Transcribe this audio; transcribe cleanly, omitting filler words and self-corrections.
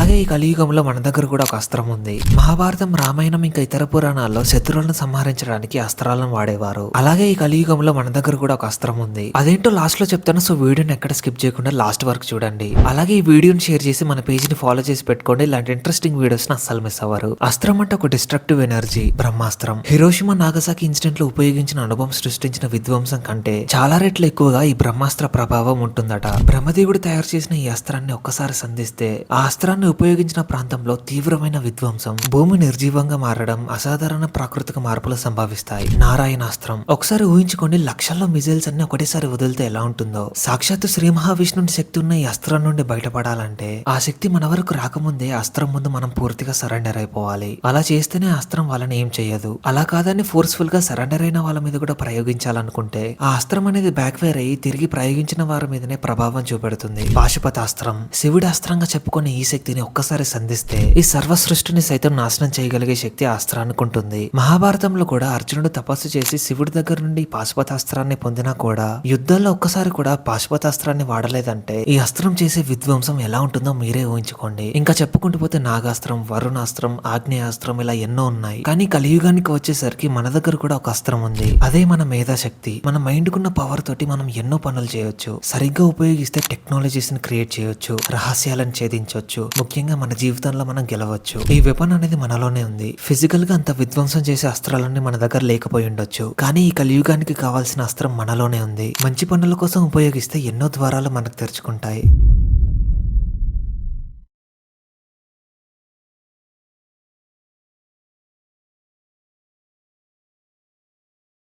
అలాగే ఈ కలియుగంలో మన దగ్గర కూడా ఒక అస్త్రం ఉంది. మహాభారతం, రామాయణం ఇంకా ఇతర పురాణాల్లో శత్రువులను సంహరించడానికి అస్త్రాలను వాడేవారు. అలాగే ఈ కలియుగంలో మన దగ్గర కూడా ఒక అస్త్రం ఉంది. అదేంటో లాస్ట్ లో చెప్తాను. సో వీడియోని ఎక్కడ స్కిప్ చేయకుండా లాస్ట్ వరకు చూడండి. అలాగే ఈ వీడియోని షేర్ చేసి మన పేజ్ ని ఫాలో చేసి పెట్టుకోండి. ఇలాంటి ఇంట్రెస్టింగ్ వీడియోస్ ని అస్సలు మిస్ అవ్వరు. అస్త్రం అంటే ఒక డిస్ట్రక్టివ్ ఎనర్జీ, బ్రహ్మాస్త్రం. హిరోషిమా, నాగసాకి ఇన్సిడెంట్ లో ఉపయోగించిన అనుభవం సృష్టించిన విధ్వంసం కంటే చాలా రెట్లు ఎక్కువగా ఈ బ్రహ్మాస్త్ర ప్రభావం ఉంటుందట. బ్రహ్మదేవుడు తయారు చేసిన ఈ అస్త్రాన్ని ఒక్కసారి సంధిస్తే ఆ అస్త్రాన్ని ఉపయోగించిన ప్రాంతంలో తీవ్రమైన విధ్వంసం, భూమి నిర్జీవంగా మారడం, అసాధారణ ప్రాకృతిక మార్పులు సంభవిస్తాయి. నారాయణాస్త్రం ఒకసారి ఊహించుకోండి. లక్షల్లో మిజైల్స్ అన్ని ఒకటేసారి వదిలితే ఎలా ఉంటుందో. సాక్షాత్తు శ్రీ మహావిష్ణుని శక్తి ఉన్న ఈ అస్త్రం నుండి బయటపడాలంటే ఆ శక్తి మన వరకు రాకముందే అస్త్రం ముందు మనం పూర్తిగా సరెండర్ అయిపోవాలి. అలా చేస్తేనే అస్త్రం వాళ్ళని ఏం చేయదు. అలా కాదని ఫోర్స్ఫుల్ గా సరెండర్ అయిన వాళ్ళ మీద కూడా ప్రయోగించాలనుకుంటే ఆ అస్త్రం అనేది బ్యాక్ ఫైర్ అయ్యి తిరిగి ప్రయోగించిన వారి మీదనే ప్రభావం చూపెడుతుంది. పాశుపతాస్త్రం శివుడి అస్త్రంగా చెప్పుకునే ఈ శక్తిని ఒక్కసారి సంధిస్తే ఈ సర్వ సృష్టిని సైతం నాశనం చేయగలిగే శక్తి ఆ అస్త్రానికి ఉంటుంది. మహాభారతంలో కూడా అర్జునుడు తపస్సు చేసి శివుడి దగ్గర నుండి పాశుపతాస్త్రాన్ని పొందినా కూడా యుద్ధాల్లో ఒక్కసారి కూడా పాశుపతాస్త్రాన్ని వాడలేదంటే ఈ అస్త్రం చేసే విధ్వంసం ఎలా ఉంటుందో మీరే ఊహించుకోండి. ఇంకా చెప్పుకుంటూ పోతే నాగాస్త్రం, వరుణాస్త్రం, ఆగ్నేయాస్త్రం ఇలా ఎన్నో ఉన్నాయి. కానీ కలియుగానికి వచ్చేసరికి మన దగ్గర కూడా ఒక అస్త్రం ఉంది. అదే మన మేధాశక్తి. మన మైండ్ కున్న పవర్ తోటి మనం ఎన్నో పనులు చేయొచ్చు. సరిగ్గా ఉపయోగిస్తే టెక్నాలజీస్ ని క్రియేట్ చేయొచ్చు, రహస్యాలను ఛేదించవచ్చు, ముఖ్యంగా మన జీవితంలో మనం గెలవచ్చు. ఈ వెపన్ అనేది మనలోనే ఉంది. ఫిజికల్ గా అంత విధ్వంసం చేసే అస్త్రాలన్నీ మన దగ్గర లేకపోయి ఉండొచ్చు. కానీ ఈ కలియుగానికి కావాల్సిన అస్త్రం మనలోనే ఉంది. మంచి పనుల కోసం ఉపయోగిస్తే ఎన్నో ద్వారాలు మనకు తెరుచుకుంటాయి.